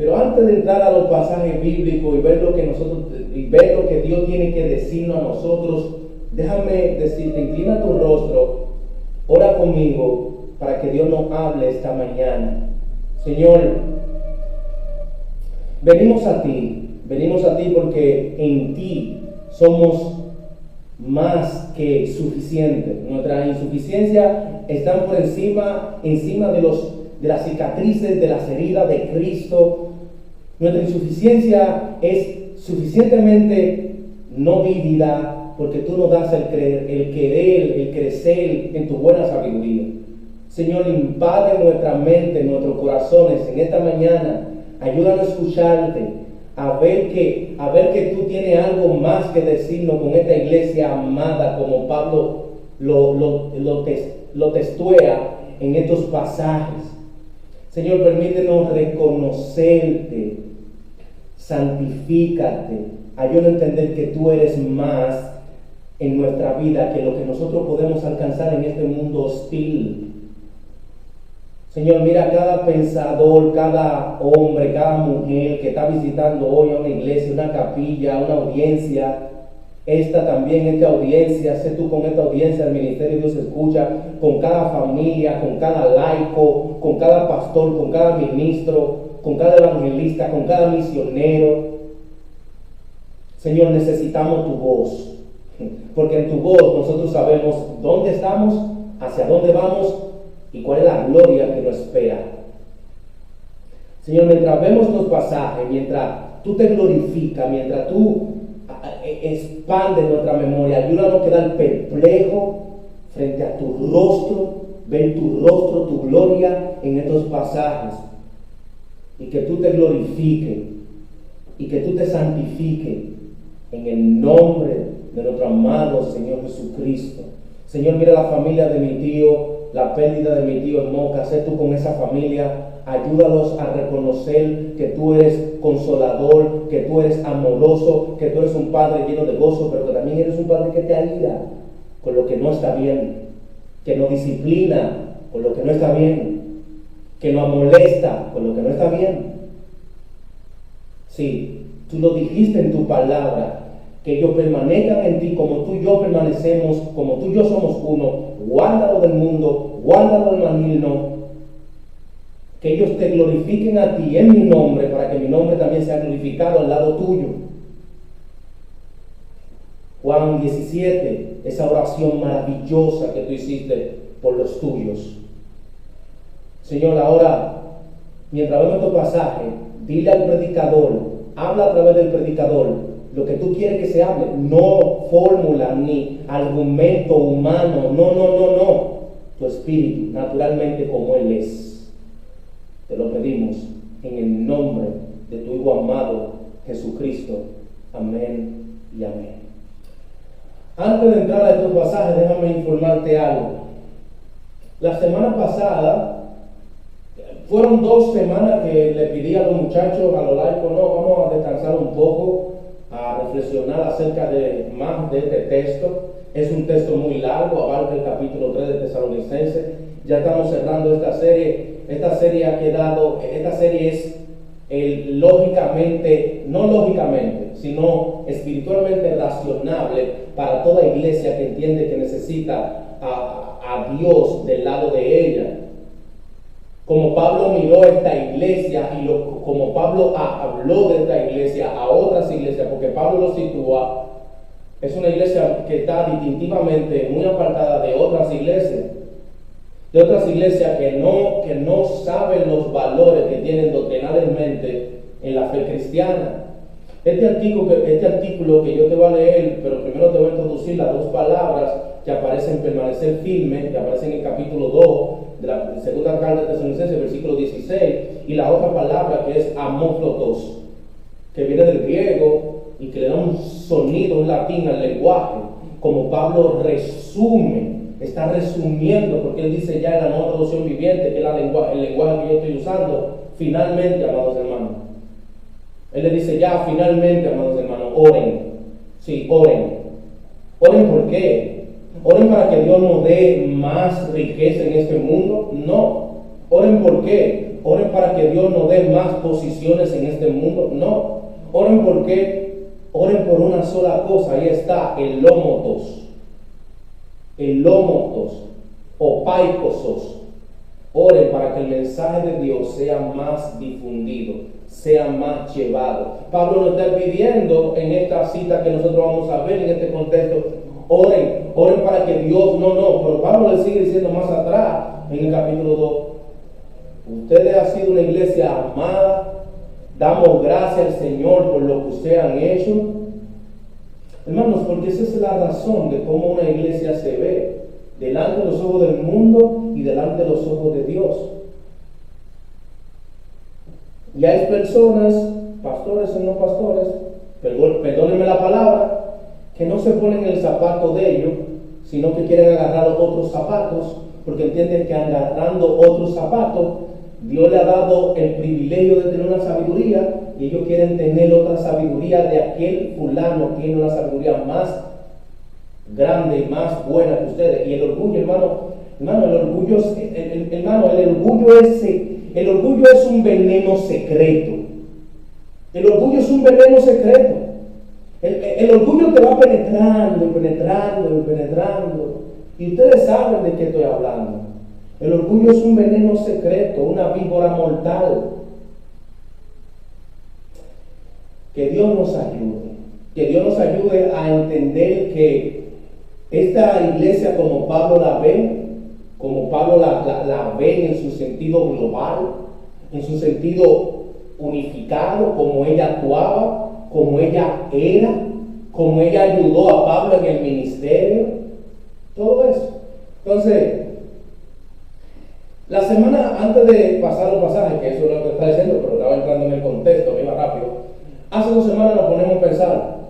Pero antes de entrar a los pasajes bíblicos y ver lo que Dios tiene que decirnos a nosotros, déjame decirte, inclina tu rostro, ora conmigo para que Dios nos hable esta mañana. Señor, venimos a ti porque en ti somos más que suficientes. Nuestra insuficiencia está por encima de las cicatrices, de las heridas de Cristo. Nuestra insuficiencia es suficientemente no vívida porque tú nos das el querer, el crecer en tu buena sabiduría. Señor, invade nuestra mente, nuestros corazones en esta mañana. Ayúdanos a escucharte, a ver que tú tienes algo más que decirnos con esta iglesia amada, como Pablo lo testuea en estos pasajes. Señor, permítenos reconocerte, santifícate, ayúdanos a entender que tú eres más en nuestra vida que lo que nosotros podemos alcanzar en este mundo hostil. Señor, mira cada pensador, cada hombre, cada mujer que está visitando hoy a una iglesia, una capilla, una audiencia. Esta audiencia, sé tú con esta audiencia del Ministerio Dios Escucha, con cada familia, con cada laico, con cada pastor, con cada ministro, con cada evangelista, con cada misionero. Señor, necesitamos tu voz, porque en tu voz nosotros sabemos dónde estamos, hacia dónde vamos y cuál es la gloria que nos espera. Señor, mientras vemos estos pasajes, mientras tú te glorificas, mientras tú expandes nuestra memoria, ayúdanos a quedar perplejo frente a tu rostro, ver tu rostro, tu gloria en estos pasajes, y que tú te glorifiques y que tú te santifiques en el nombre de nuestro amado Señor Jesucristo. Señor, mira la familia de mi tío, la pérdida de mi tío en Moca. Sé tú con esa familia, ayúdalos a reconocer que tú eres consolador, que tú eres amoroso, que tú eres un padre lleno de gozo, pero que también eres un padre que te ayuda con lo que no está bien, que nos disciplina con lo que no está bien, que nos molesta con lo que no está bien. Sí, tú lo dijiste en tu palabra, que ellos permanezcan en ti como tú y yo permanecemos, como tú y yo somos uno. Guárdalo del mundo, guárdalo del maligno, que ellos te glorifiquen a ti en mi nombre, para que mi nombre también sea glorificado al lado tuyo. Juan 17, esa oración maravillosa que tú hiciste por los tuyos. Señor, ahora, mientras vemos tu pasaje, dile al predicador, habla a través del predicador lo que tú quieres que se hable, no fórmula ni argumento humano, no, tu espíritu, naturalmente como Él es. Te lo pedimos en el nombre de tu Hijo amado Jesucristo. Amén y amén. Antes de entrar a estos pasajes, déjame informarte algo. La semana pasada, fueron 2 semanas que le pedí a los muchachos, a los laicos, no, vamos a descansar un poco, a reflexionar acerca más de este texto. Es un texto muy largo, abarca el capítulo 3 de Tesalonicenses. Ya estamos cerrando esta serie. Esta serie es no lógicamente, sino espiritualmente razonable para toda iglesia que entiende que necesita a Dios del lado de ella. Como Pablo miró esta iglesia como Pablo habló de esta iglesia a otras iglesias, porque Pablo lo sitúa, es una iglesia que está distintivamente muy apartada de otras iglesias que no saben los valores que tienen doctrinalmente en la fe cristiana. Este artículo que yo te voy a leer, pero primero te voy a introducir las 2 palabras que aparecen: permanecer firme, que aparecen en el capítulo 2 de la segunda carta de Tesalonicenses, versículo 16, y la otra palabra que es amóflotos, que viene del griego y que le da un sonido, un latín al lenguaje, como Pablo está resumiendo, porque él dice ya en la Nueva Traducción Viviente, que es el lenguaje que yo estoy usando: finalmente, amados hermanos. Él le dice ya, finalmente, amados hermanos, oren. Sí, oren. ¿Oren por qué? ¿Oren para que Dios nos dé más riqueza en este mundo? No. ¿Oren por qué? oren para que Dios nos dé más posiciones en este mundo. No, oren porque, oren por una sola cosa. Ahí está, el lómotos, o paikosos. Oren para que el mensaje de Dios sea más difundido, sea más llevado. Pablo nos está pidiendo en esta cita que nosotros vamos a ver en este contexto, oren para que Dios, pero Pablo le sigue diciendo más atrás en el capítulo 2, ustedes han sido una iglesia amada, damos gracias al Señor por lo que ustedes han hecho. Hermanos, porque esa es la razón de cómo una iglesia se ve delante de los ojos del mundo y delante de los ojos de Dios. Y hay personas, pastores o no pastores, perdónenme la palabra, que no se ponen el zapato de ellos, sino que quieren agarrar otros zapatos, porque entienden que agarrando otros zapatos, Dios le ha dado el privilegio de tener una sabiduría, y ellos quieren tener otra sabiduría de aquel fulano, tiene una sabiduría más grande y más buena que ustedes. Y el orgullo, el orgullo es un veneno secreto. El orgullo es un veneno secreto. El orgullo te va penetrando y penetrando y penetrando. Y ustedes saben de qué estoy hablando. El orgullo es un veneno secreto, una víbora mortal. Que Dios nos ayude. Que Dios nos ayude a entender que esta iglesia, como Pablo la ve en su sentido global, en su sentido unificado, como ella actuaba, como ella era, como ella ayudó a Pablo en el ministerio, todo eso. Entonces, la semana antes de pasar los pasajes, que eso es lo que está diciendo, pero estaba entrando en el contexto, me iba rápido. Hace 2 semanas nos ponemos a pensar.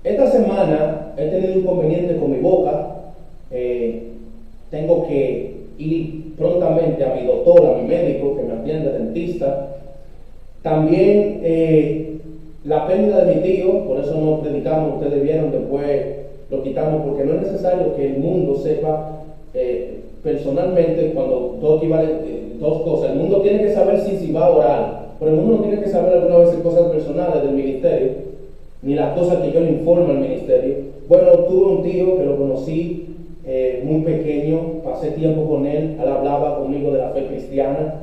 Esta semana he tenido un inconveniente con mi boca. Tengo que ir prontamente a mi doctor, a mi médico que me atiende, dentista. También la pérdida de mi tío, por eso no predicamos, ustedes vieron, después lo quitamos, porque no es necesario que el mundo sepa personalmente cuando todo equivale dos cosas. El mundo tiene que saber si va a orar, pero el mundo no tiene que saber algunas veces cosas personales del ministerio, ni las cosas que yo le informo al ministerio. Bueno, tuve un tío que lo conocí muy pequeño, pasé tiempo con él hablaba conmigo de la fe cristiana.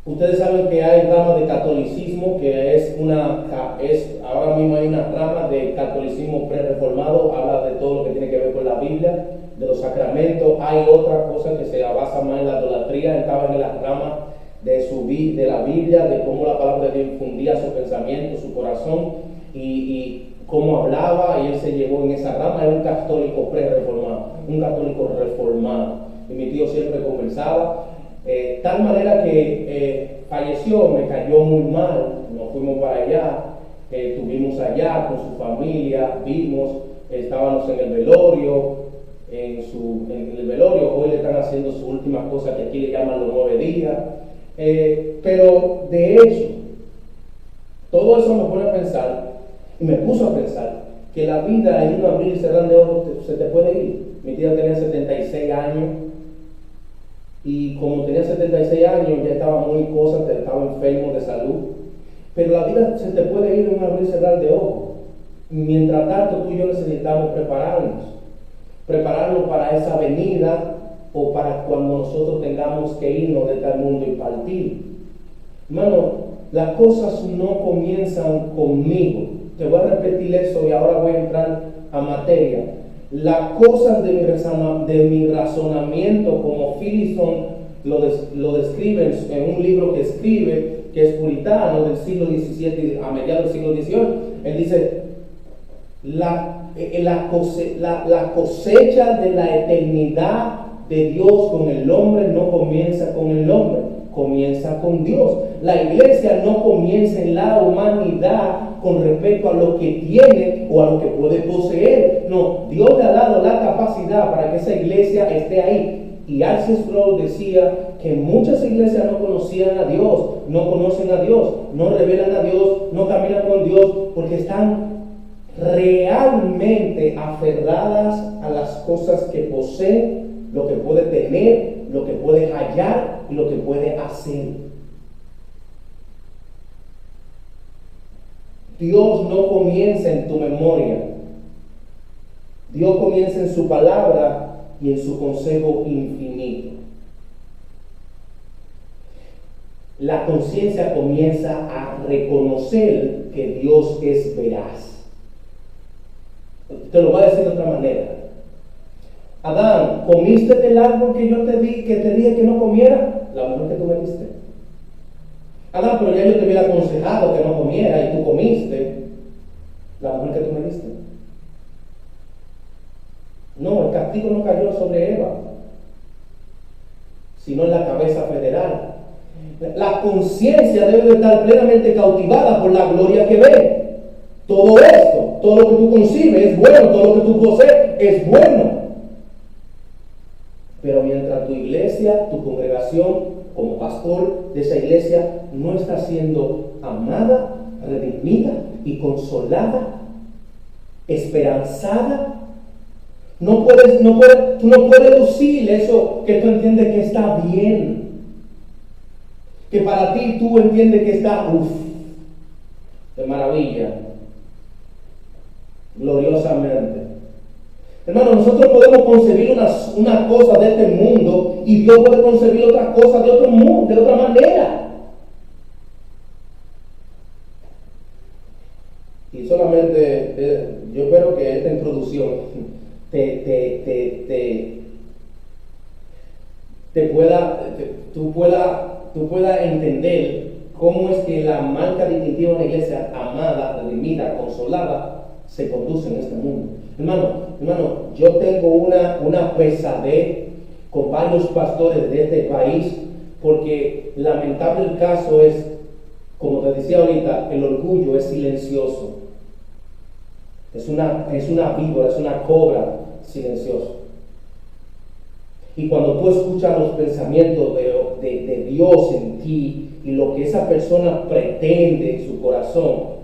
Ustedes saben que hay ramas de catolicismo, que ahora mismo hay una rama de catolicismo pre-reformado, habla de todo lo que tiene que ver con la Biblia, de los sacramentos. Hay otra cosa que se basa más en la idolatría, estaba en la rama de la Biblia, de cómo la palabra de Dios infundía su pensamiento, su corazón, y cómo hablaba, y él se llevó en esa rama. Era un católico pre-reformado, un católico reformado, y mi tío siempre conversaba, tal manera que falleció, me cayó muy mal. Nos fuimos para allá, estuvimos allá con su familia, vimos, estábamos en el velorio. En el velorio hoy le están haciendo su última cosa, que aquí le llaman los 9 días. Pero de hecho, todo eso me pone a pensar, y me puso a pensar, que la vida en un abrir y cerrar de ojos se te puede ir. Mi tía tenía 76 años, y como tenía 76 años ya estaba muy estaba enfermo de salud. Pero la vida se te puede ir en un abrir y cerrar de ojos. Mientras tanto, tú y yo necesitamos prepararnos para esa venida, o para cuando nosotros tengamos que irnos de este mundo y partir. Hermano, las cosas no comienzan conmigo. Te voy a repetir eso y ahora voy a entrar a materia. Las cosas de mi razonamiento, como Phillipson lo describe en un libro que escribe, que es puritano, del siglo XVII, a mediados del siglo XVIII. Él dice, la cosecha de la eternidad de Dios con el hombre no comienza con el hombre, comienza con Dios. La iglesia no comienza en la humanidad con respecto a lo que tiene o a lo que puede poseer. No, Dios le ha dado la capacidad para que esa iglesia esté ahí. Y R.C. Sproul decía que muchas iglesias no conocían a Dios, no conocen a Dios, no revelan a Dios, no caminan con Dios, porque están realmente aferradas a las cosas que poseen, lo que puede tener, lo que puede hallar y lo que puede hacer. Dios no comienza en tu memoria. Dios comienza en su palabra y en su consejo infinito. La conciencia comienza a reconocer que Dios es veraz. Te lo voy a decir de otra manera. Adán, ¿comiste del árbol que yo te dije que no comiera? La mujer que tú me diste. Adán, pero ya yo te había aconsejado que no comiera y tú comiste. La mujer que tú me diste. No, el castigo no cayó sobre Eva, sino en la cabeza federal. La conciencia debe de estar plenamente cautivada por la gloria que ve. Todo esto, todo lo que tú concibes es bueno, todo lo que tú posees es bueno. Pero mientras tu iglesia, tu congregación, como pastor de esa iglesia, no está siendo amada, redimida y consolada, esperanzada, tú no puedes lucir eso que tú entiendes que está bien. Que para ti tú entiendes que está, de maravilla, gloriosamente. Hermano, nosotros podemos concebir una cosa de este mundo y Dios puede concebir otra cosa de otro mundo, de otra manera. Y solamente yo espero que esta introducción tú puedas entender cómo es que la marca distintiva de una iglesia amada, redimida, consolada, se conduce en este mundo. Hermano, yo tengo una pesadez con varios pastores de este país, porque lamentable el caso es, como te decía ahorita, el orgullo es silencioso. Es una víbora, es una cobra silenciosa. Y cuando tú escuchas los pensamientos de Dios en ti y lo que esa persona pretende en su corazón,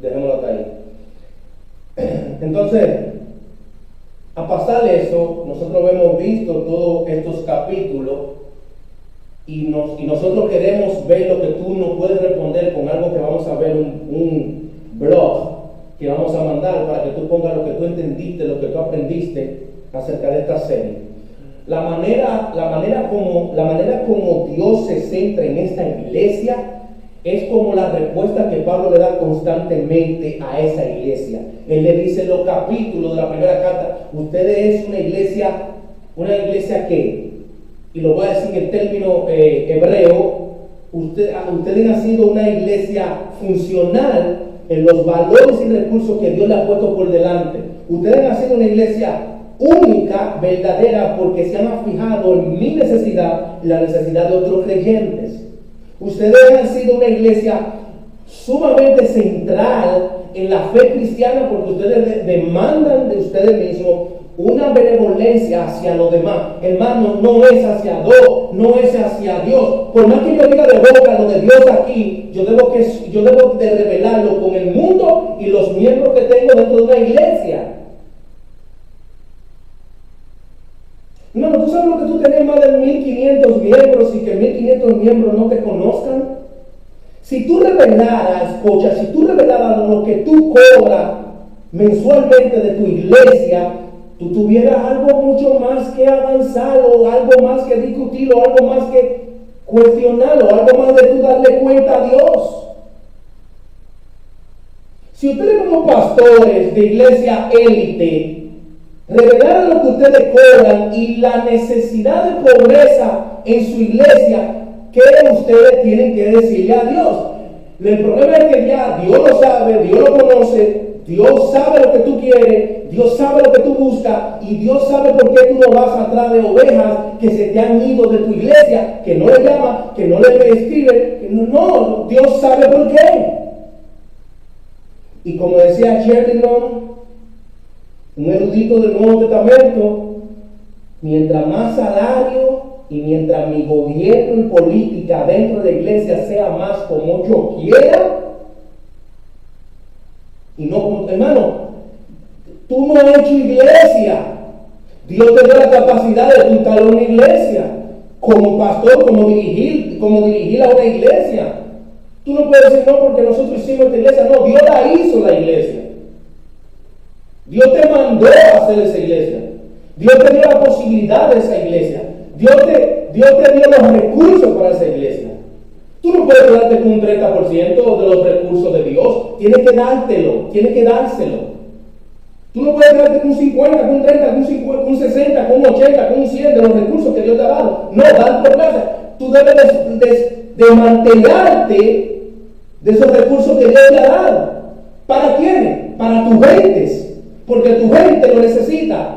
dejémoslo hasta ahí. Entonces, a pasar eso, nosotros hemos visto todos estos capítulos y nosotros queremos ver lo que tú nos puedes responder con algo que vamos a ver, un blog que vamos a mandar para que tú pongas lo que tú entendiste, lo que tú aprendiste acerca de esta serie. La manera como Dios se centra en esta iglesia es como la respuesta que Pablo le da constantemente a esa iglesia. Él le dice en los capítulos de la primera carta, ustedes es una iglesia que, y lo voy a decir en término hebreo, ustedes han sido una iglesia funcional en los valores y recursos que Dios le ha puesto por delante. Ustedes han sido una iglesia única, verdadera, porque se han fijado en mi necesidad y la necesidad de otros creyentes. Ustedes han sido una iglesia sumamente central en la fe cristiana, porque ustedes demandan de ustedes mismos una benevolencia hacia los demás. Hermano, no es hacia Dios, no es hacia Dios. Por más que yo diga de boca lo de Dios aquí, yo debo de revelarlo con el mundo y los miembros que tengo dentro de una iglesia. Hermano, ¿tú sabes lo que tú tenés más de 1500 miembros y que 1500 miembros no te conozcan? Si tú revelaras lo que tú cobras mensualmente de tu iglesia, tú tuvieras algo mucho más que avanzar, o algo más que discutir, o algo más que cuestionar, o algo más de tú darle cuenta a Dios. Si ustedes como pastores de iglesia élite revelaran lo que ustedes cobran y la necesidad de pobreza en su iglesia, ¿qué ustedes tienen que decirle a Dios? El problema es que ya Dios lo sabe, Dios lo conoce, Dios sabe lo que tú quieres, Dios sabe lo que tú buscas, y Dios sabe por qué tú no vas atrás de ovejas que se te han ido de tu iglesia, que no le llaman, que no le escriben. No, Dios sabe por qué. Y como decía Sheridan, un erudito del Nuevo Testamento, mientras más salario y mientras mi gobierno y política dentro de la iglesia sea más como yo quiera, y no como, hermano, tú no has hecho iglesia. Dios te dio la capacidad de juntar una iglesia, como pastor, como dirigir a una iglesia. Tú no puedes decir no porque nosotros hicimos esta iglesia. No, Dios la hizo la iglesia. Dios te mandó a hacer esa iglesia. Dios te dio la posibilidad de esa iglesia. Dios te dio los recursos para esa iglesia. Tú no puedes quedarte con un 30% de los recursos de Dios. Tienes que dártelo, tienes que dárselo. Tú no puedes quedarte con un 50, con un 30, con un 50, con un 60, con un 80, con un 100 de los recursos que Dios te ha dado. No, dar por gracia. Tú debes de mantenerte de esos recursos que Dios te ha dado. ¿Para quién? Para tus gentes. Porque tu gente lo necesita.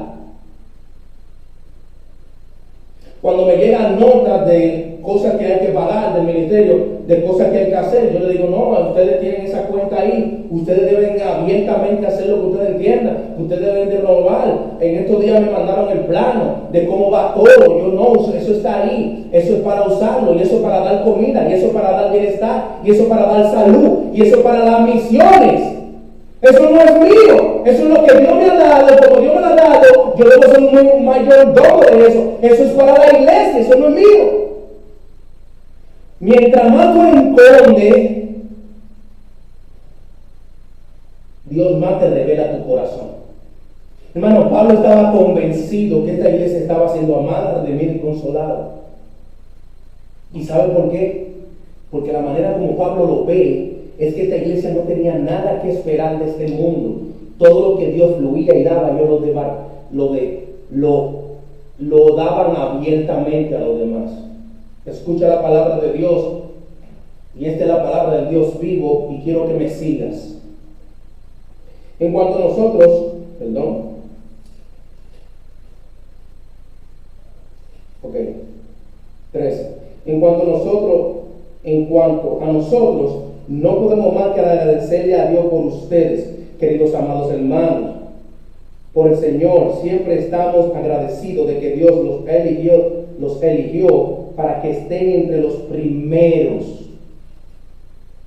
Cuando me llegan notas de cosas que hay que pagar del ministerio, de cosas que hay que hacer, yo le digo, no, ustedes tienen esa cuenta ahí, ustedes deben abiertamente hacer lo que ustedes entiendan, ustedes deben de robar. En estos días me mandaron el plano de cómo va todo. Yo no, eso está ahí, eso es para usarlo, y eso es para dar comida, y eso es para dar bienestar, y eso es para dar salud, y eso es para las misiones. Eso no es mío, eso es lo que Dios me ha dado. Como Dios me lo ha dado, yo debo ser un mayordomo de eso. Eso es para la iglesia, eso no es mío. Mientras más tú escondes, Dios más te revela tu corazón. Hermano, Pablo estaba convencido que esta iglesia estaba siendo amada, redimida y consolada. ¿Y sabe por qué? Porque la manera como Pablo lo ve es que esta iglesia no tenía nada que esperar de este mundo. Todo lo que Dios fluía y daba, ellos lo daban abiertamente a los demás. Escucha la palabra de Dios, y esta es la palabra del Dios vivo, y quiero que me sigas. En cuanto a nosotros, En cuanto a nosotros, no podemos más que agradecerle a Dios por ustedes, queridos amados hermanos. Por el Señor, siempre estamos agradecidos de que Dios los eligió para que estén entre los primeros.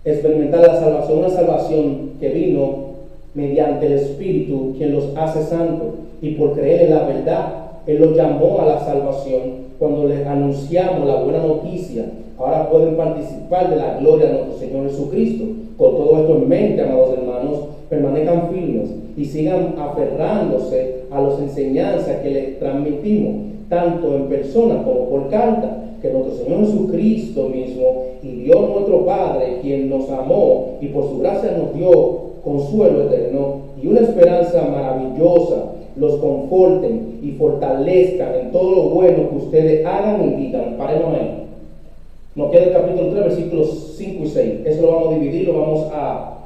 Experimentar la salvación, una salvación que vino mediante el Espíritu, quien los hace santos, y por creer en la verdad, Él los llamó a la salvación. Cuando les anunciamos la buena noticia, ahora pueden participar de la gloria de nuestro Señor Jesucristo. Con todo esto en mente, amados hermanos, permanezcan firmes y sigan aferrándose a las enseñanzas que les transmitimos, tanto en persona como por carta, que nuestro Señor Jesucristo mismo y Dios nuestro Padre, quien nos amó y por su gracia nos dio consuelo eterno y una esperanza maravillosa, los conforten y fortalezcan en todo lo bueno que ustedes hagan y digan. Paremos ahí. Nos queda el capítulo 3, versículos 5 y 6. Eso lo vamos a dividir, lo vamos a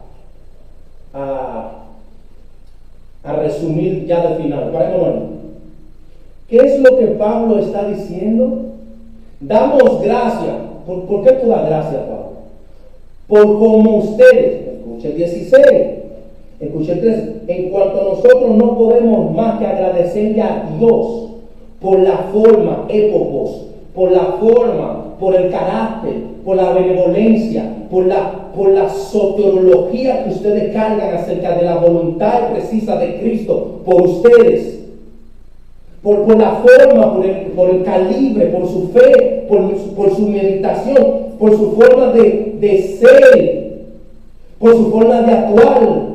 resumir ya del final. Paremos ahí. ¿Qué es lo que Pablo está diciendo? Damos gracias. ¿Por qué tú das gracias, Pablo? Por como ustedes, escucha el 16, escucha el 13, en cuanto a nosotros no podemos más que agradecerle a Dios por la forma, épocos, por la forma, por el carácter, por la benevolencia, por la soteriología que ustedes cargan acerca de la voluntad precisa de Cristo por ustedes. Por la forma, por el calibre, por su fe, por su meditación, por su forma de ser, por su forma de actuar.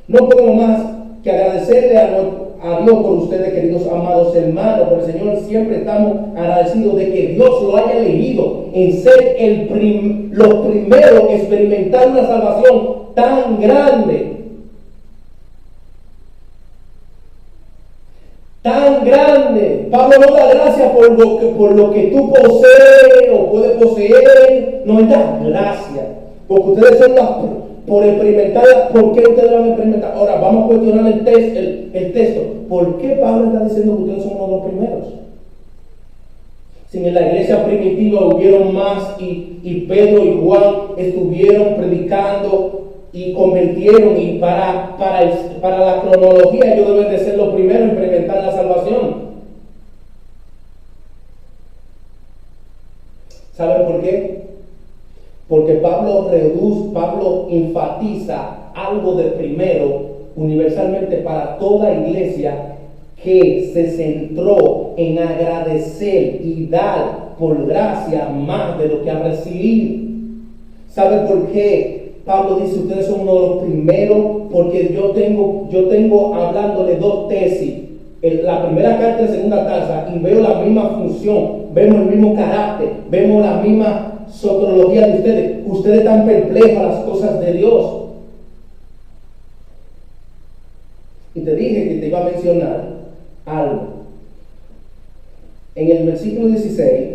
No podemos más que agradecerle a Dios por ustedes, queridos amados hermanos. Por el Señor siempre estamos agradecidos de que Dios lo haya elegido en ser los primeros en experimentar una salvación tan grande. Tan grande. Pablo no da gracias por lo que tú posees o puedes poseer. No da gracias. Porque ustedes son por experimentar. ¿Por qué ustedes van a experimentar? Ahora vamos a cuestionar el texto. ¿Por qué Pablo está diciendo que ustedes son uno de los primeros? Si en la iglesia primitiva hubieron más y Pedro y Juan estuvieron predicando y convirtieron, y para la cronología ellos deben de ser los primeros en experimentar la salvación. ¿Saben por qué? Porque Pablo enfatiza algo de primero universalmente para toda iglesia que se centró en agradecer y dar por gracia más de lo que ha recibido. ¿Sabe por qué? Pablo dice, ustedes son uno de los primeros, porque yo tengo hablándole dos tesis. La primera carta y la segunda carta, y veo la misma función, vemos el mismo carácter, vemos la misma soterología de ustedes. Ustedes están perplejos a las cosas de Dios. Y te dije que te iba a mencionar algo. En el versículo 16,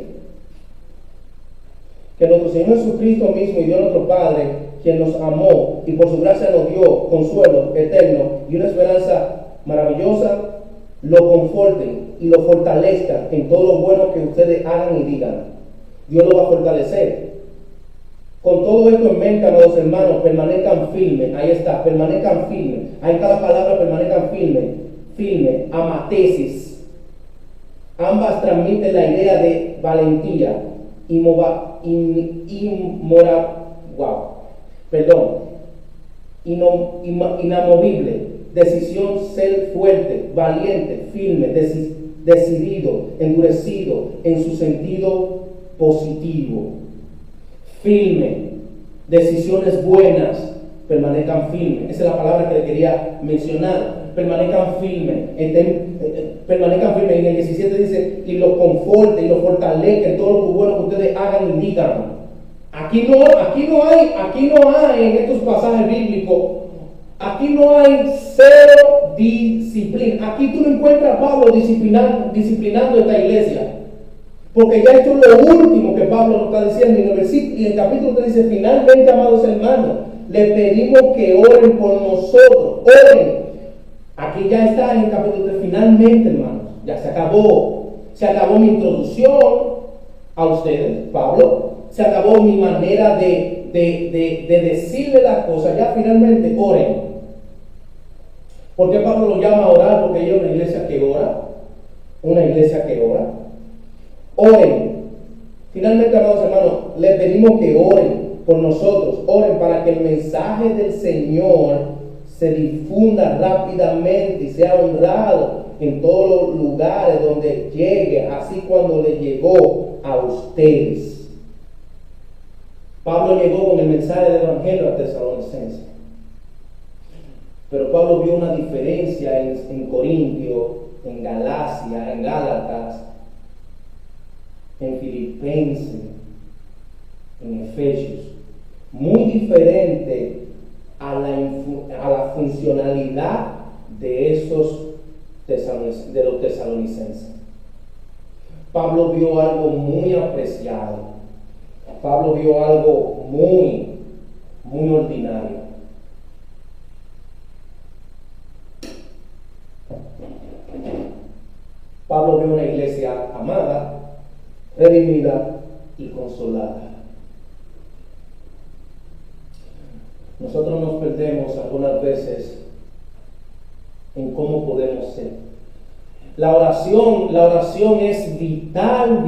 que nuestro Señor Jesucristo mismo y Dios nuestro Padre, quien nos amó y por su gracia nos dio consuelo eterno y una esperanza maravillosa, lo conforten y lo fortalezcan en todo lo bueno que ustedes hagan y digan. Dios lo va a fortalecer. Con todo esto en mente, amados hermanos, permanezcan firmes. Ahí está, permanezcan firmes. Ahí en cada palabra permanezcan firmes. Firme, amatesis. Ambas transmiten la idea de valentía, inamovible, decisión, ser fuerte, valiente, firme, decidido, endurecido en su sentido positivo. Firme, decisiones buenas, permanezcan firmes. Esa es la palabra que le quería mencionar. Permanezcan firmes. Permanezcan firmes. En el 17 dice, y lo conforte y lo fortalezca en todo lo bueno que ustedes hagan y digan. Aquí no hay en estos pasajes bíblicos, aquí no hay cero disciplina. Aquí tú no encuentras a Pablo disciplinando esta iglesia. Porque ya esto es lo último que Pablo nos está diciendo. Y en el capítulo te dice, finalmente, amados hermanos, le pedimos que oren por nosotros. Oren. Aquí ya está en el capítulo 3, finalmente, hermanos. Ya se acabó. Se acabó mi introducción a ustedes, Pablo. Se acabó mi manera de decirle las cosas. Ya finalmente, oren. ¿Por qué Pablo lo llama a orar? Porque ella es una iglesia que ora. Una iglesia que ora. Oren. Finalmente, amados hermanos, les pedimos que oren por nosotros. Oren para que el mensaje del Señor se difunda rápidamente y sea honrado en todos los lugares donde llegue, así cuando le llegó a ustedes. Pablo llegó con el mensaje del Evangelio a Tesalonicenses. Pero Pablo vio una diferencia en Corintio, en Galacia, en Gálatas, en Filipenses, en Efesios, muy diferente a la funcionalidad de los tesalonicenses. Pablo vio algo muy apreciado. Pablo vio algo muy ordinario. Pablo vio una iglesia amada, redimida y consolada. Nosotros nos perdemos algunas veces en cómo podemos ser. La oración es vital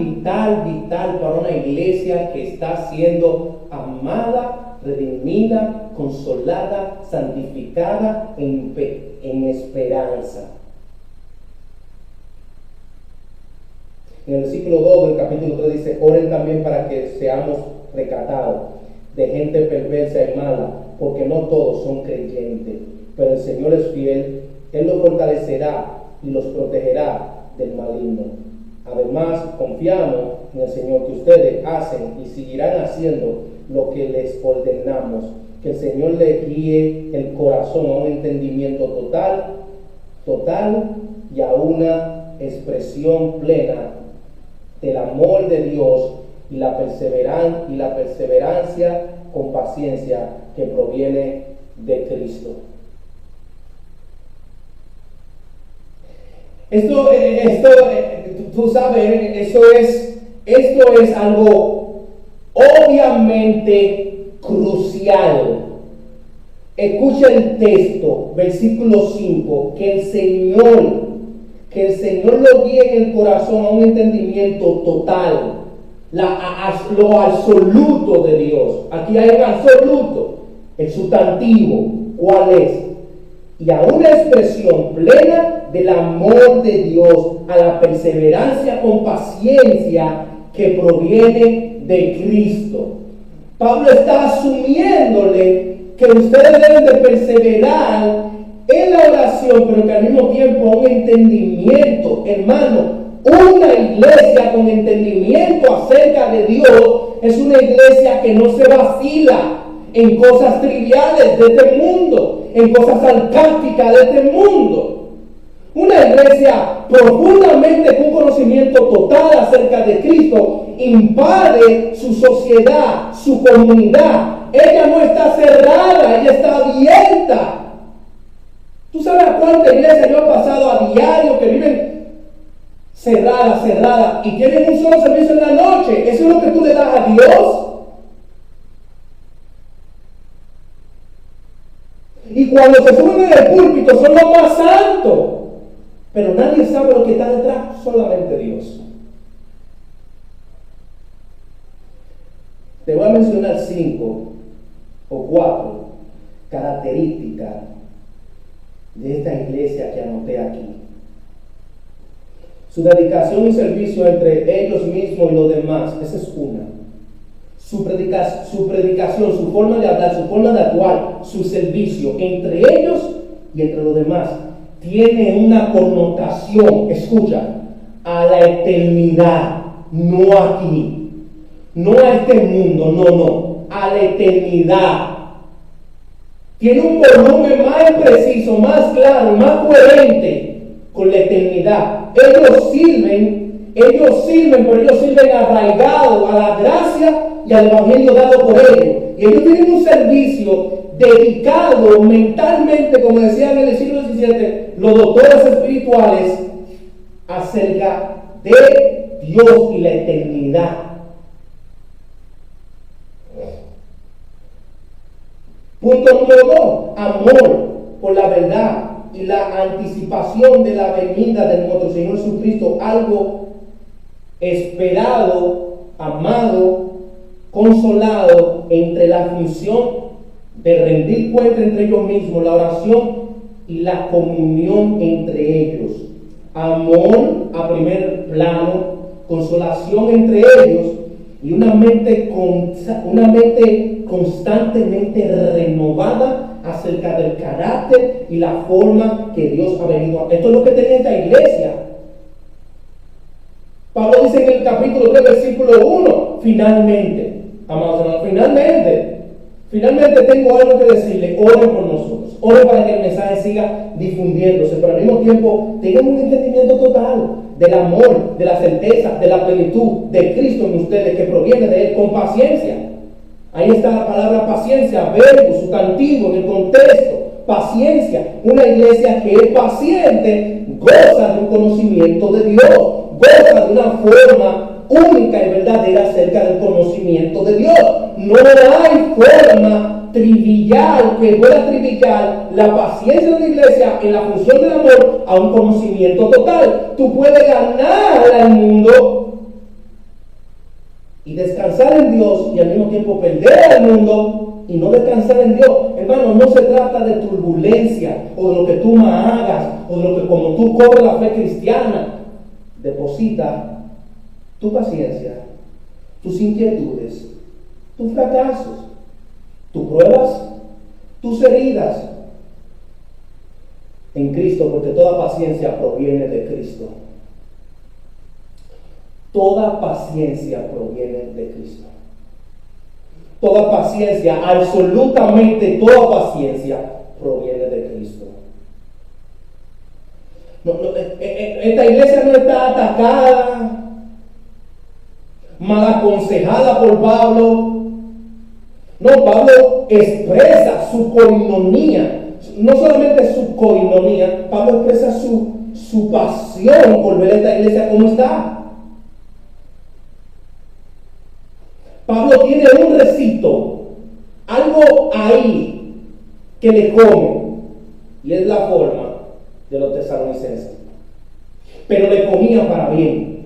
para una iglesia que está siendo amada, redimida, consolada, santificada en esperanza. En el versículo 2 del capítulo 3 dice, oren también para que seamos recatados de gente perversa y mala, porque no todos son creyentes, pero el Señor es fiel, Él los fortalecerá y los protegerá del maligno. Además, confiamos en el Señor que ustedes hacen y seguirán haciendo lo que les ordenamos, que el Señor les guíe el corazón a un entendimiento total y a una expresión plena del amor de Dios y la perseverancia con paciencia que proviene de Cristo. Esto tú sabes, esto es algo obviamente crucial. Escucha el texto, versículo 5, que el Señor lo guíe en el corazón a un entendimiento total, lo absoluto de Dios. Aquí hay un absoluto, el sustantivo. ¿Cuál es? y a una expresión plena del amor de Dios, a la perseverancia con paciencia que proviene de Cristo. Pablo está asumiéndole que ustedes deben de perseverar en la oración, pero que al mismo tiempo un entendimiento, hermano. Una iglesia con entendimiento acerca de Dios es una iglesia que no se vacila en cosas triviales de este mundo, en cosas sarcásticas de este mundo. Una iglesia profundamente con conocimiento total acerca de Cristo invade su sociedad, su comunidad. Ella no está cerrada, ella está abierta. ¿Tú sabes a cuánta iglesia yo he pasado a diario que viven cerrada, y tienen un solo servicio en la noche? ¿Eso es lo que tú le das a Dios? Y cuando se suben en el púlpito son los más santos, pero nadie sabe lo que está detrás, solamente Dios. Te voy a mencionar 5 o 4 características de esta iglesia que anoté aquí. Su dedicación y servicio entre ellos mismos y los demás, esa es una. Su predicación, su forma de hablar, su forma de actuar, su servicio entre ellos y entre los demás, tiene una connotación, escucha, a la eternidad, no aquí, no a este mundo, no, a la eternidad. Tiene un volumen más preciso, más claro, más coherente con la eternidad. Ellos sirven, pero ellos sirven arraigados a la gracia y al evangelio dado por ellos. Y ellos tienen un servicio dedicado mentalmente, como decían en el siglo XVII los doctores espirituales, acerca de Dios y la eternidad. Punto número 2, amor por la verdad y la anticipación de la venida de nuestro Señor Jesucristo, algo esperado, amado, consolado entre la función de rendir cuenta entre ellos mismos, la oración y la comunión entre ellos. Amor a primer plano, consolación entre ellos y una mente constantemente renovada acerca del carácter y la forma que Dios ha venido. Esto es lo que tenía esta iglesia. Pablo dice en el capítulo 3, versículo 1, finalmente, amados hermanos, finalmente tengo algo que decirle. Oren por nosotros, oren para que el mensaje siga difundiéndose, pero al mismo tiempo tengan un entendimiento total del amor, de la certeza, de la plenitud de Cristo en ustedes, que proviene de Él, con paciencia. Ahí está la palabra paciencia, verbo, sustantivo en el contexto, paciencia. Una iglesia que es paciente goza de un conocimiento de Dios, goza de una forma única y verdadera acerca del conocimiento de Dios. No hay forma trivial que pueda triviar la paciencia de la iglesia en la función del amor a un conocimiento total. Tú puedes ganar al mundo y descansar en Dios, y al mismo tiempo perder al mundo y no descansar en Dios. Hermano, no se trata de turbulencia o de lo que tú más hagas o de lo que como tú cobras la fe cristiana. Deposita tu paciencia, tus inquietudes, tus fracasos, tus pruebas, tus heridas en Cristo, porque toda paciencia proviene de Cristo. Toda paciencia proviene de Cristo. Toda paciencia, absolutamente toda paciencia proviene de Cristo. Esta iglesia no está atacada, mal aconsejada por Pablo. No, Pablo expresa su coinonía. No solamente su coinonía, Pablo expresa su pasión por ver esta iglesia como está. Pablo tiene un recito, algo ahí que le come, y es la forma de los tesalonicenses. Pero le comía para bien.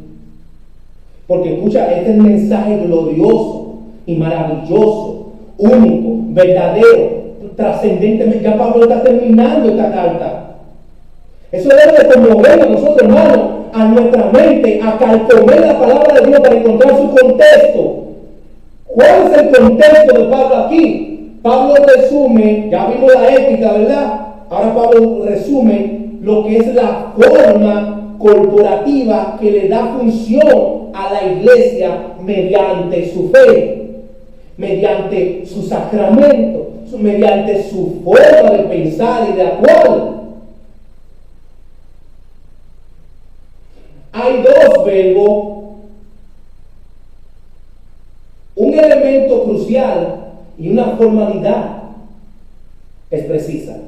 Porque escucha, este es el mensaje glorioso y maravilloso, único, verdadero. trascendentemente. Ya Pablo está terminando esta carta. Eso debe de conmover a nosotros, hermanos, a nuestra mente, a calcomer la palabra de Dios para encontrar su contexto. ¿Cuál es el contexto de Pablo aquí? Pablo resume, ya vimos la ética, ¿verdad? Ahora Pablo resume lo que es la forma corporativa que le da función a la iglesia mediante su fe, mediante su sacramento, mediante su forma de pensar y de actuar. Hay dos verbos. Un elemento crucial y una formalidad es precisa.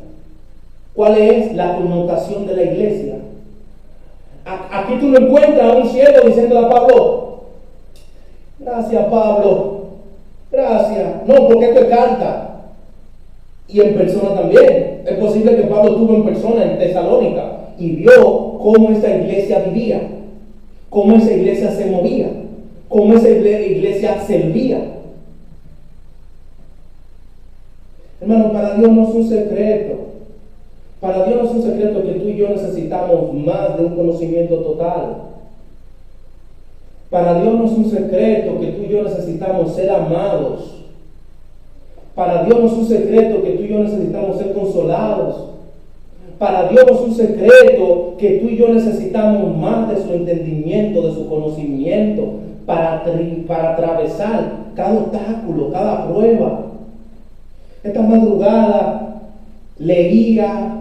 ¿Cuál es la connotación de la iglesia? Aquí tú no encuentras a un siervo diciéndole a Pablo: gracias, Pablo, gracias. No, porque esto es carta. Y en persona también. Es posible que Pablo estuvo en persona en Tesalónica y vio cómo esta iglesia vivía, cómo esa iglesia se movía, cómo esa iglesia servía. Hermano, para Dios no es un secreto. Para Dios no es un secreto que tú y yo necesitamos más de un conocimiento total. Para Dios no es un secreto que tú y yo necesitamos ser amados. Para Dios no es un secreto que tú y yo necesitamos ser consolados. Para Dios no es un secreto que tú y yo necesitamos más de su entendimiento, de su conocimiento, para atravesar cada obstáculo, cada prueba. Esta madrugada leía,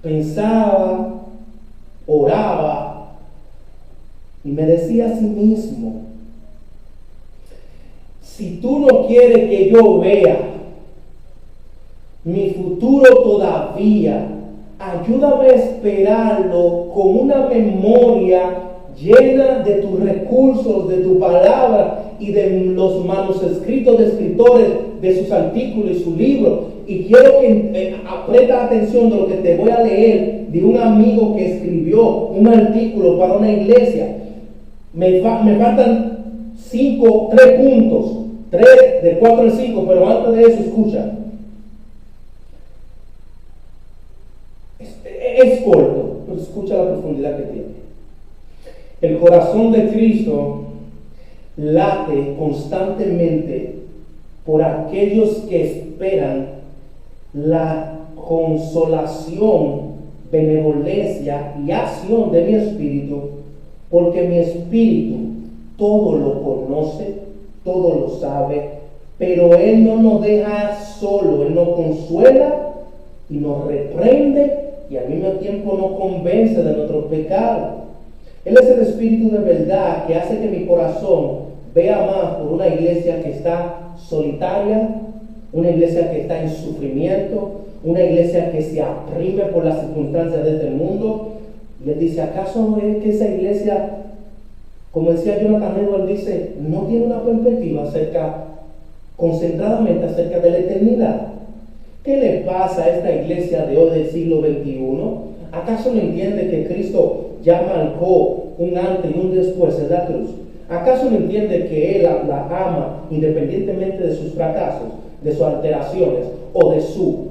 pensaba, oraba y me decía a sí mismo: si tú no quieres que yo vea mi futuro todavía, ayúdame a esperarlo con una memoria llena de tus recursos, de tu palabra y de los manuscritos de escritores, de sus artículos y sus libros. Y quiero que presta atención de lo que te voy a leer de un amigo que escribió un artículo para una iglesia. Me faltan 3 puntos, 3 de 4 al 5, pero antes de eso escucha. Es corto, pero escucha la profundidad que tiene. El corazón de Cristo late constantemente por aquellos que esperan la consolación, benevolencia y acción de mi espíritu, porque mi espíritu todo lo conoce, todo lo sabe, pero Él no nos deja solo, Él nos consuela y nos reprende y al mismo tiempo nos convence de nuestros pecados. Él es el espíritu de verdad que hace que mi corazón vea más por una iglesia que está solitaria, una iglesia que está en sufrimiento, una iglesia que se aprime por las circunstancias de este mundo. Y él dice: ¿acaso no es que esa iglesia, como decía Jonathan Edwards, dice, no tiene una perspectiva concentradamente acerca de la eternidad? ¿Qué le pasa a esta iglesia de hoy del siglo XXI? ¿Acaso no entiende que Cristo ya marcó un antes y un después en la cruz? ¿Acaso no entiende que Él la ama independientemente de sus fracasos, de sus alteraciones o de su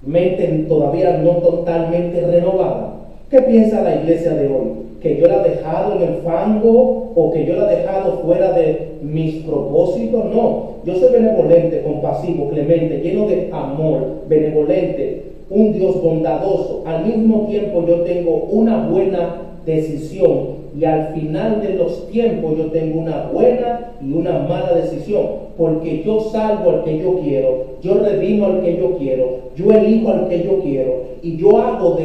mente todavía no totalmente renovada? ¿Qué piensa la iglesia de hoy? ¿Que yo la he dejado en el fango o que yo la he dejado fuera de mis propósitos? No, yo soy benevolente, compasivo, clemente, lleno de amor, benevolente, un Dios bondadoso. Al mismo tiempo yo tengo una buena decisión y al final de los tiempos yo tengo una buena y una mala decisión, porque yo salvo al que yo quiero, yo redimo al que yo quiero, yo elijo al que yo quiero y yo hago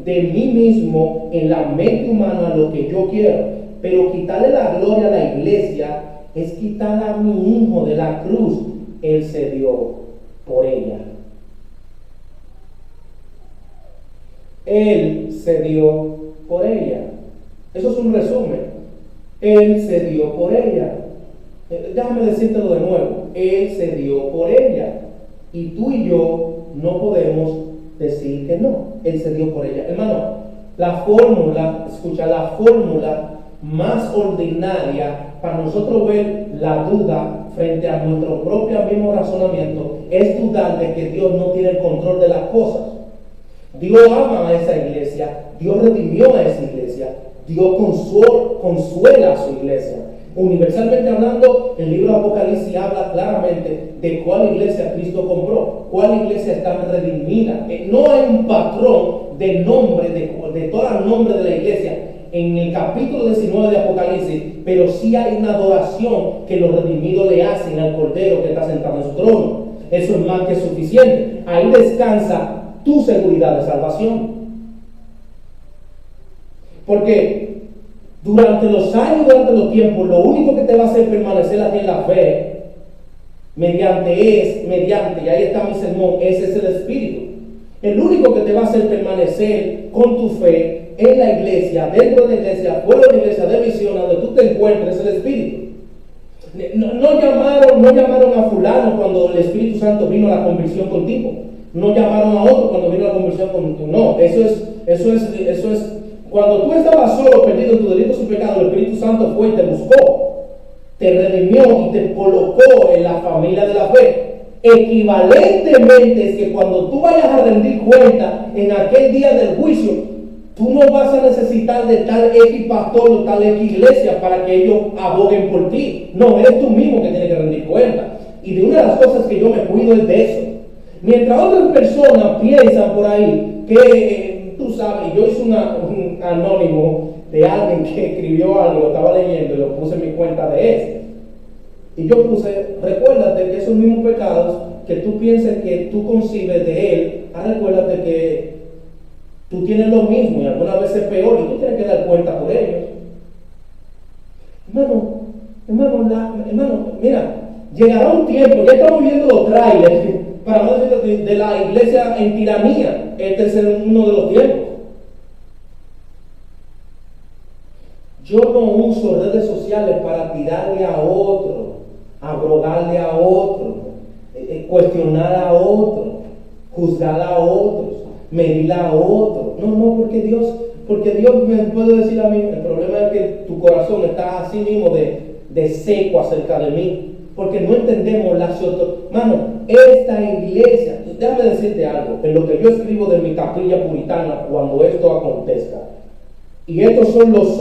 de mí mismo en la mente humana lo que yo quiero. Pero quitarle la gloria a la iglesia es quitar a mi hijo de la cruz. Él se dio por ella. Él se dio por ella. Eso es un resumen. Él se dio por ella. Déjame decírtelo de nuevo. Él se dio por ella. Y tú y yo no podemos decir que no. Él se dio por ella. Hermano, la fórmula, escucha, la fórmula más ordinaria para nosotros ver la duda frente a nuestro propio mismo razonamiento es dudar de que Dios no tiene el control de las cosas. Dios ama a esa iglesia, Dios redimió a esa iglesia, Dios consuela a su iglesia. Universalmente hablando, el libro de Apocalipsis habla claramente de cuál iglesia Cristo compró, cuál iglesia está redimida. No hay un patrón de nombre, de todo el nombre de la iglesia en el capítulo 19 de Apocalipsis, pero sí hay una adoración que los redimidos le hacen al Cordero que está sentado en su trono. Eso es más que suficiente. Ahí descansa tu seguridad de salvación. Porque durante los años, durante los tiempos, lo único que te va a hacer permanecer aquí en la fe, mediante, y ahí está mi sermón, ese es el Espíritu. El único que te va a hacer permanecer con tu fe en la iglesia, dentro de la iglesia, fuera de la iglesia, de visión, donde tú te encuentres, es el Espíritu. No llamaron a fulano cuando el Espíritu Santo vino a la convicción contigo. No llamaron a otro cuando vino a la convicción contigo. No, eso es cuando tú estabas solo, perdido en tu delito y pecado, el Espíritu Santo fue y te buscó, te redimió y te colocó en la familia de la fe. Equivalentemente es que cuando tú vayas a rendir cuenta en aquel día del juicio, tú no vas a necesitar de tal X pastor o tal X iglesia para que ellos aboguen por ti. No, eres tú mismo que tienes que rendir cuenta. Y de una de las cosas que yo me cuido es de eso. Mientras otras personas piensan por ahí que, tú sabes, yo hice un anónimo de alguien que escribió algo, lo estaba leyendo y lo puse en mi cuenta de ese. Y yo puse, recuérdate que esos mismos pecados que tú piensas que tú concibes de él, recuérdate que tú tienes lo mismo y algunas veces peor y tú tienes que dar cuenta por ellos. Hermano, mira, llegará un tiempo, ya estamos viendo los trailers, para no decir de la iglesia en tiranía. Este es uno de los tiempos. Yo no uso redes sociales para tirarle a otro, abrogarle a otro, cuestionar a otro, juzgar a otros, medir a otro. No, porque Dios me puede decir a mí, el problema es que tu corazón está así mismo de seco acerca de mí. Porque no entendemos la Mano, esta iglesia, déjame decirte algo, en lo que yo escribo de mi capilla puritana cuando esto acontezca. Y estos son los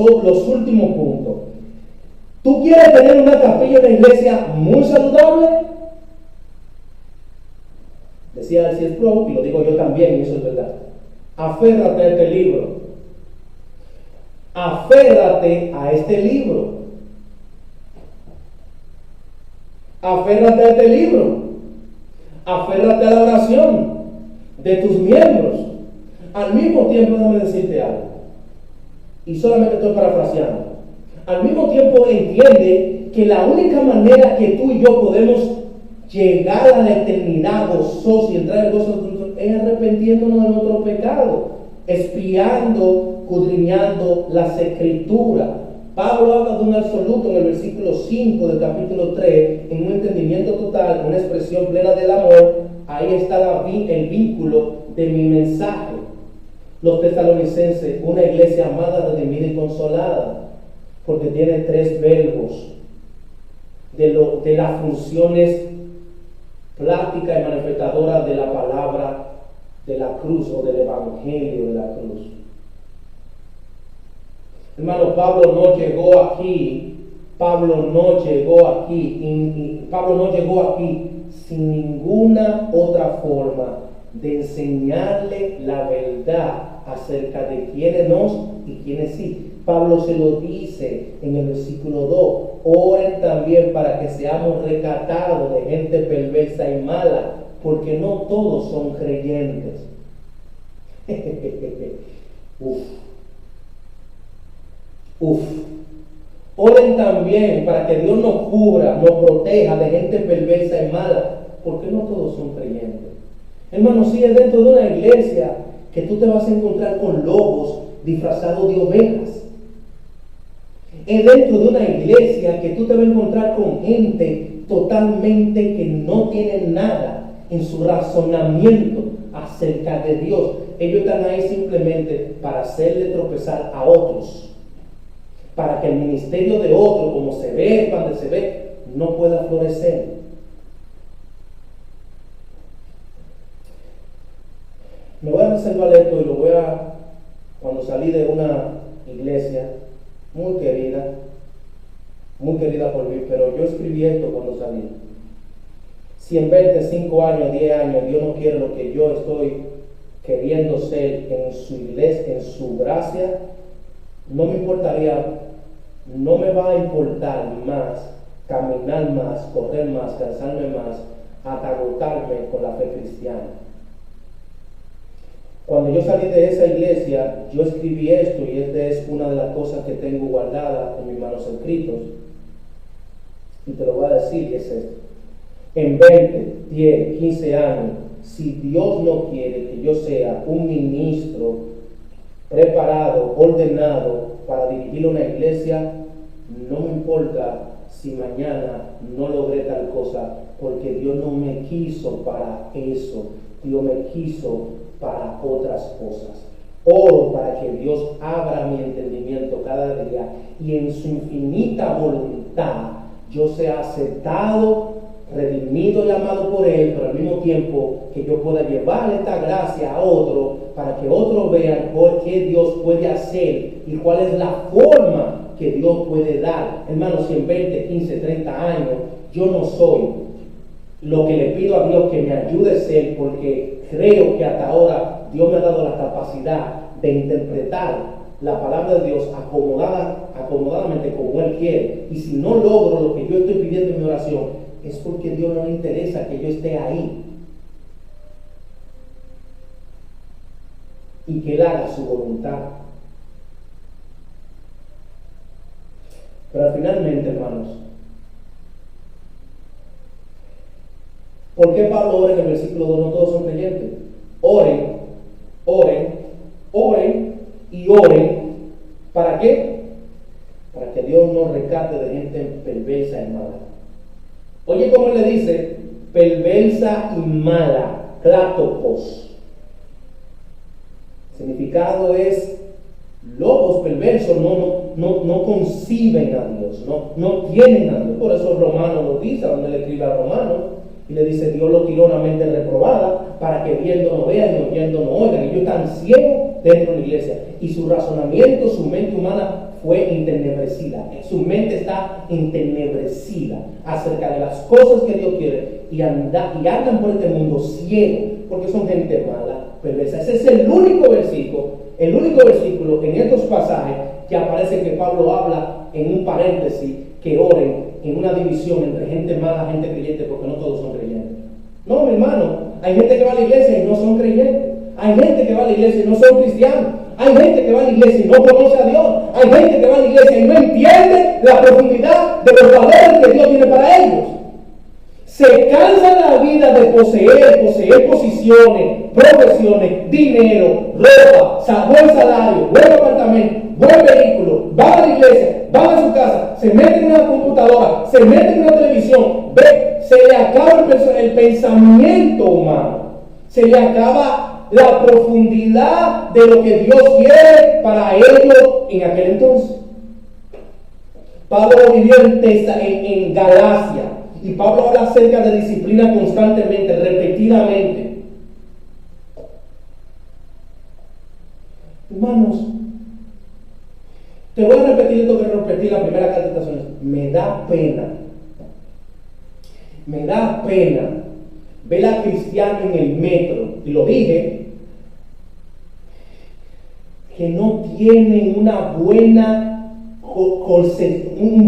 últimos puntos. ¿Tú quieres tener una capilla de iglesia muy saludable? Decía el C.S. Pro, y lo digo yo también, y eso es verdad. Aférrate a este libro. Aférrate a este libro. Aférrate a este libro. Aférrate a la oración de tus miembros. Al mismo tiempo, déjame decirte algo. Y solamente estoy parafraseando. Al mismo tiempo entiende que la única manera que tú y yo podemos llegar a la eternidad gozosos y entrar en el gozo es arrepentiéndonos de nuestro pecado, espiando, escudriñando las escrituras. Pablo habla de un absoluto en el versículo 5 del capítulo 3, en un entendimiento total, una expresión plena del amor. Ahí está el vínculo de mi mensaje. Los tesalonicenses, una iglesia amada, redimida y consolada, porque tiene tres verbos de las funciones plásticas y manifestadoras de la palabra de la cruz o del evangelio de la cruz. Hermano, Pablo no llegó aquí sin ninguna otra forma de enseñarle la verdad acerca de quiénes no y quiénes sí. Pablo se lo dice en el versículo 2, oren también para que seamos rescatados de gente perversa y mala, porque no todos son creyentes. Oren también para que Dios nos cubra, nos proteja de gente perversa y mala, porque no todos son creyentes. Hermano, si es dentro de una iglesia que tú te vas a encontrar con lobos disfrazados de ovejas. Es dentro de una iglesia que tú te vas a encontrar con gente totalmente que no tiene nada en su razonamiento acerca de Dios. Ellos están ahí simplemente para hacerle tropezar a otros, para que el ministerio de otro, como se ve, cuando se ve, no pueda florecer. Me voy a reservar esto y lo voy a, cuando salí de una iglesia muy querida por mí, pero yo escribí esto cuando salí. Si en 25 años, 10 años, Dios no quiere lo que yo estoy queriendo ser en su iglesia, en su gracia, no me importaría, no me va a importar más caminar más, correr más, cansarme más, hasta agotarme con la fe cristiana. Cuando yo salí de esa iglesia, yo escribí esto, y esta es una de las cosas que tengo guardada en mis manuscritos, y te lo voy a decir, y es esto. En 20, 10, 15 años, si Dios no quiere que yo sea un ministro preparado, ordenado para dirigir una iglesia, no me importa si mañana no logré tal cosa, porque Dios no me quiso para eso. Dios me quiso para otras cosas. Oro para que Dios abra mi entendimiento cada día y en su infinita voluntad yo sea aceptado, redimido y amado por Él, pero al mismo tiempo que yo pueda llevar esta gracia a otro para que otros vean qué Dios puede hacer y cuál es la forma que Dios puede dar. Hermanos, si en 20, 15, 30 años yo no soy lo que le pido a Dios que me ayude a ser, porque creo que hasta ahora Dios me ha dado la capacidad de interpretar la palabra de Dios acomodadamente como Él quiere, y si no logro lo que yo estoy pidiendo en mi oración, es porque a Dios no le interesa que yo esté ahí y que Él haga su voluntad. Pero finalmente, hermanos, ¿por qué Pablo ora en el versículo 2? No todos son creyentes. Oren, oren, oren y oren. ¿Para qué? Para que Dios nos rescate de gente perversa y mala. Oye, ¿cómo le dice? Perversa y mala, kratopos. El significado es locos, perversos, no conciben a Dios, no tienen a Dios. Por eso Romanos lo dice, donde le escribe a Romanos, y le dice: Dios lo tiró una mente reprobada para que viendo no vean y oyendo no oigan. Ellos están ciegos dentro de la iglesia, y su razonamiento, su mente humana fue entenebrecida. Su mente está entenebrecida acerca de las cosas que Dios quiere, y andan por este mundo ciegos, porque son gente mala, perversa. Ese es el único versículo en estos pasajes que aparece que Pablo habla en un paréntesis que oren en una división entre gente mala, gente creyente, porque no todos son creyentes. No, mi hermano, hay gente que va a la iglesia y no son creyentes. Hay gente que va a la iglesia y no son cristianos. Hay gente que va a la iglesia y no conoce a Dios. Hay gente que va a la iglesia y no entiende la profundidad de los valores que Dios tiene para ellos. Se cansan la vida de poseer posiciones, profesiones, dinero, ropa, buen salario, buen apartamento, buen vehículo. Van a la iglesia, van a su casa, se meten en una computadora, se meten en una televisión. Se le acaba el pensamiento humano. Se le acaba la profundidad de lo que Dios quiere para ellos en aquel entonces. Pablo vivió en Galacia, y Pablo habla acerca de disciplina constantemente, repetidamente. Hermanos, te voy a repetir esto que repetí la primera carta de Tesalonicenses. Me da pena ver a cristianos en el metro, y lo dije, que no tienen un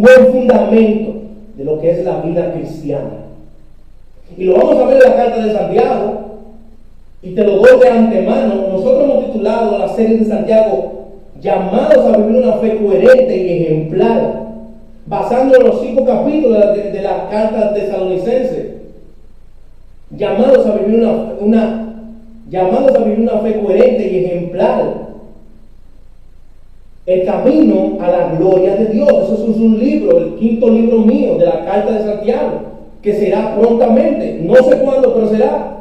buen fundamento de lo que es la vida cristiana. Y lo vamos a ver en la carta de Santiago, y te lo doy de antemano. Nosotros hemos titulado la serie de Santiago llamados a vivir una fe coherente y ejemplar, basando en los 5 capítulos de la carta de Tesalonicenses. Llamados a vivir una fe coherente y ejemplar. El camino a la gloria de Dios. Eso es un libro, el 5.º libro mío de la carta de Santiago, que será prontamente. No sé cuándo, pero será.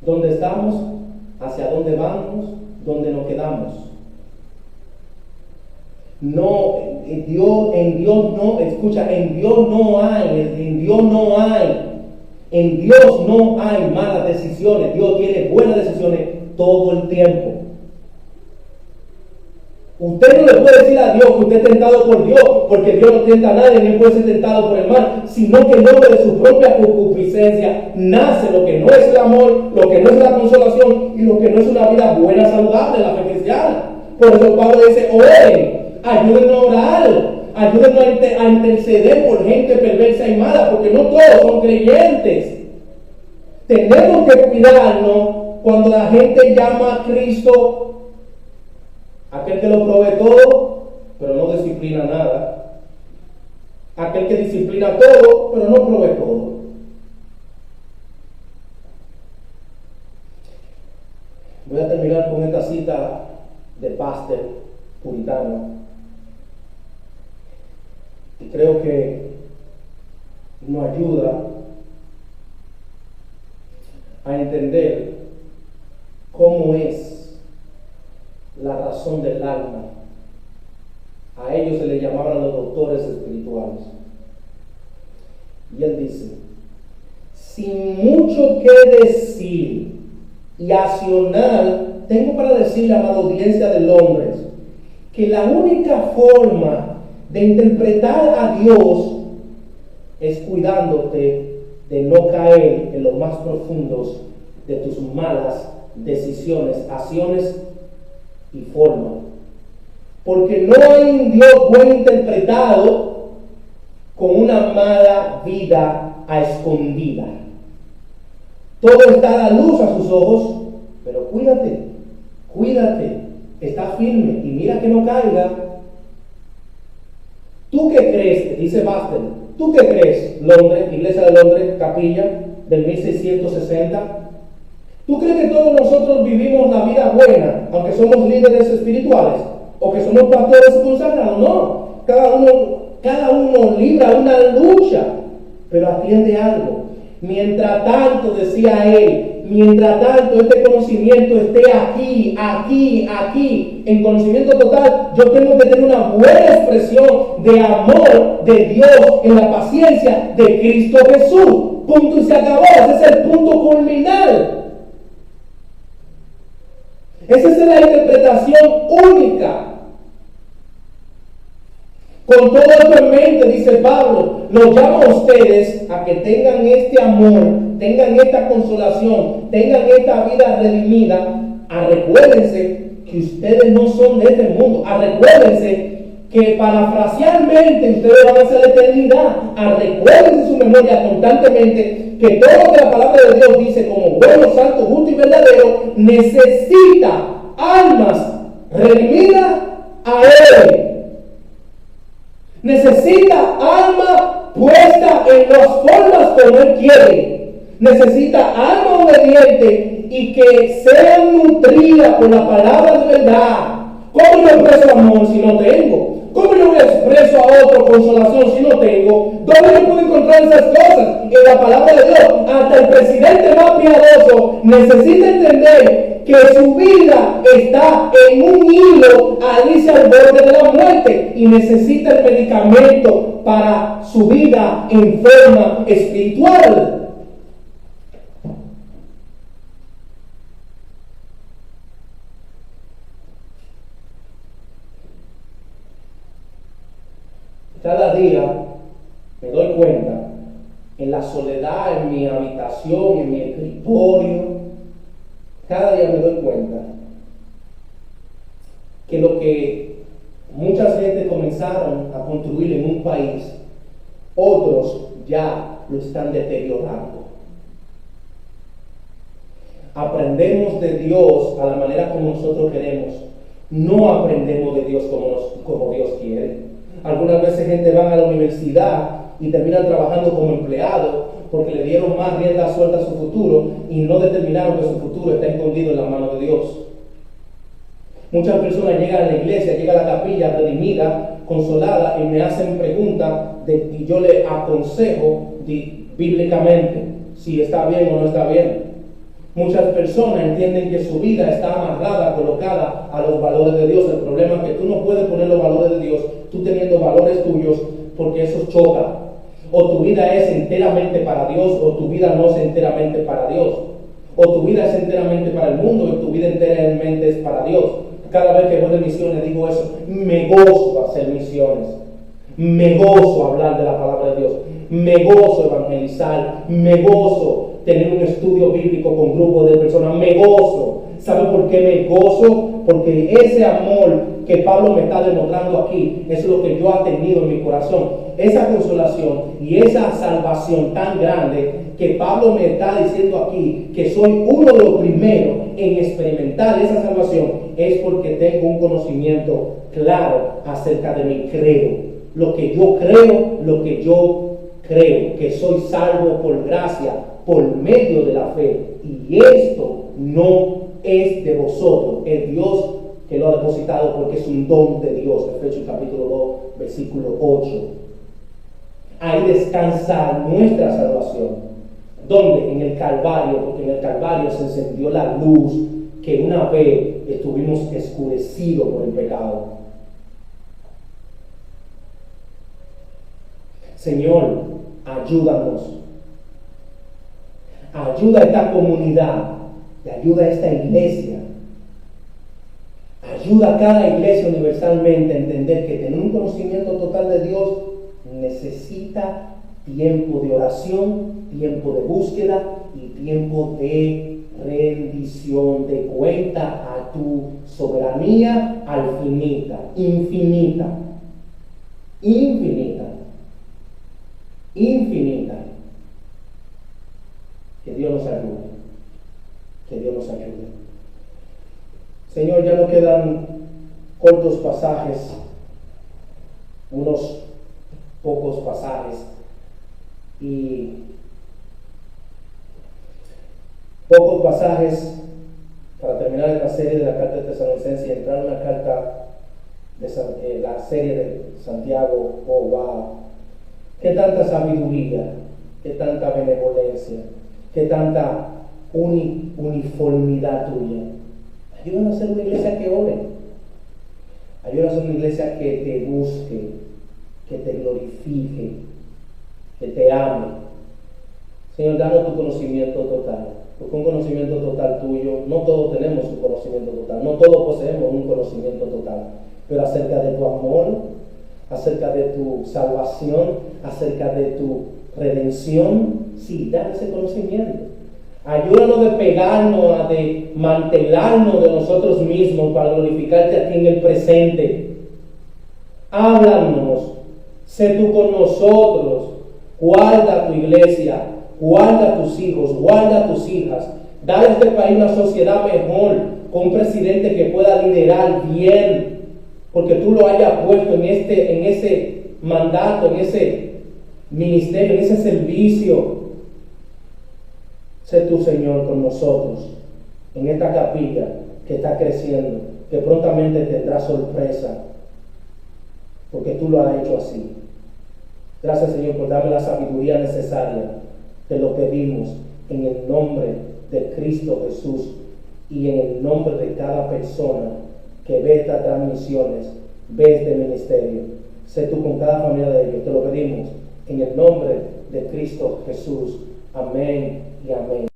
¿Dónde estamos? ¿Hacia dónde dónde vamos, dónde nos quedamos. No, en Dios no, escucha, en Dios no hay malas decisiones. Dios tiene buenas decisiones todo el tiempo. Usted no le puede decir a Dios que usted es tentado por Dios, porque Dios no tienta a nadie, ni puede ser tentado por el mal, sino que en nombre de su propia concupiscencia nace lo que no es el amor, lo que no es la consolación y lo que no es una vida buena, saludable, la fe cristiana. Por eso Pablo dice, oren, ayúdennos a orar, ayúdennos a interceder por gente perversa y mala, porque no todos son creyentes. Tenemos que cuidarnos cuando la gente llama a Cristo aquel que lo provee todo, pero no disciplina nada. Aquel que disciplina todo, pero no provee todo. Voy a terminar con esta cita de Pastor puritano. Y creo que nos ayuda a entender cómo es la razón del alma. A ellos se les llamaban los doctores espirituales. Y él dice, sin mucho que decir y accionar, tengo para decirle a la audiencia de Londres que la única forma de interpretar a Dios es cuidándote de no caer en los más profundos de tus malas decisiones, acciones y forma. Porque no hay un Dios buen interpretado con una mala vida a escondida. Todo está a la luz a sus ojos, pero cuídate, está firme y mira que no caiga. ¿Tú qué crees? Dice Bastel. ¿Tú qué crees? Londres, Iglesia de Londres, capilla del 1660. ¿Tú crees que todos nosotros vivimos la vida buena, aunque somos líderes espirituales o que somos pastores consagrados? No, cada uno libra una lucha, pero atiende algo. Mientras tanto, decía él, mientras tanto este conocimiento esté aquí, en conocimiento total, yo tengo que tener una buena expresión de amor de Dios en la paciencia de Cristo Jesús. Punto y se acabó. Ese es el punto culminal. Esa es la interpretación única. Con todo esto en mente, dice Pablo, los llamo a ustedes a que tengan este amor, tengan esta consolación, tengan esta vida redimida. Recuérdense que ustedes no son de este mundo. Recuérdense que parafrasealmente ustedes van a ser la eternidad. Recuérdense en su memoria constantemente que todo lo que la palabra de Dios dice como bueno, santo, justo y verdadero necesita almas redimidas a Él. Necesita alma puesta en las formas como Él quiere. Necesita alma obediente y que sean nutridas por la palabra de verdad. ¿Cómo yo expreso amor si no tengo? ¿Cómo yo expreso a otro consolación si no tengo? ¿Dónde yo puedo encontrar esas cosas? En la palabra de Dios. Hasta el presidente más piadoso necesita entender que su vida está en un hilo al irse al borde de la muerte y necesita el medicamento para su vida enferma espiritual. Cada día me doy cuenta, en la soledad, en mi habitación, en mi escritorio, cada día me doy cuenta que lo que muchas gente comenzaron a construir en un país, otros ya lo están deteriorando. Aprendemos de Dios a la manera como nosotros queremos, no aprendemos de Dios como Dios quiere. Algunas veces gente van a la universidad y terminan trabajando como empleados porque le dieron más rienda suelta a su futuro y no determinaron que su futuro está escondido en la mano de Dios. Muchas personas llegan a la iglesia, llegan a la capilla redimida, consolada y me hacen preguntas y yo le aconsejo bíblicamente si está bien o no está bien. Muchas personas entienden que su vida está amarrada, colocada a los valores de Dios. El problema es que tú no puedes poner los valores de Dios, tú teniendo valores tuyos, porque eso choca. O tu vida es enteramente para Dios, o tu vida no es enteramente para Dios. O tu vida es enteramente para el mundo, o tu vida enteramente es para Dios. Cada vez que voy de misiones digo eso, me gozo hacer misiones. Me gozo hablar de la palabra de Dios. Me gozo evangelizar. Me gozo tener un estudio bíblico con grupos de personas. Me gozo. ¿Sabe por qué me gozo? Porque ese amor que Pablo me está demostrando aquí es lo que yo he tenido en mi corazón. Esa consolación y esa salvación tan grande que Pablo me está diciendo aquí, que soy uno de los primeros en experimentar esa salvación, es porque tengo un conocimiento claro acerca de mi credo. Lo que yo creo, que soy salvo por gracia, por medio de la fe. Y esto no es de vosotros, es Dios que lo ha depositado, porque es un don de Dios. Efesios capítulo 2, versículo 8. Ahí descansa nuestra salvación. ¿Dónde? En el Calvario, porque en el Calvario se encendió la luz que una vez estuvimos escurecidos por el pecado. Señor, ayúdanos. Ayuda a esta comunidad, y ayuda a esta iglesia. Ayuda a cada iglesia universalmente a entender que tener un conocimiento total de Dios necesita tiempo de oración, tiempo de búsqueda y tiempo de rendición de cuenta a tu soberanía infinita. Que Dios nos ayude. Que Dios nos ayude. Señor, ya nos quedan cortos pasajes, unos pocos pasajes, y pocos pasajes para terminar esta serie de la carta de Tesalonicenses y entrar en una carta de la serie de Santiago. Oh, wow. Qué tanta sabiduría, qué tanta benevolencia, qué tanta uniformidad tuya. Ayúdanos a ser una iglesia que ore. Ayúdanos a ser una iglesia que te busque, que te glorifique, que te ame. Señor, danos tu conocimiento total. Porque un conocimiento total tuyo, no todos tenemos un conocimiento total, no todos poseemos un conocimiento total. Pero acerca de tu amor, acerca de tu salvación, acerca de tu redención, sí, danos ese conocimiento. Ayúdanos de pegarnos, a desmantelarnos de nosotros mismos para glorificarte a ti en el presente. Háblanos, sé tú con nosotros, guarda tu iglesia, guarda tus hijos, guarda tus hijas. Dale a este país una sociedad mejor, con un presidente que pueda liderar bien, porque tú lo hayas puesto en ese mandato, en ese ministerio, en ese servicio. Sé tú, Señor, con nosotros en esta capilla que está creciendo, que prontamente tendrá sorpresa, porque tú lo has hecho así. Gracias, Señor, por darme la sabiduría necesaria. Te lo pedimos en el nombre de Cristo Jesús y en el nombre de cada persona que ve estas transmisiones, ve este ministerio. Sé tú con cada familia de ellos. Te lo pedimos en el nombre de Cristo Jesús. Amén y amén.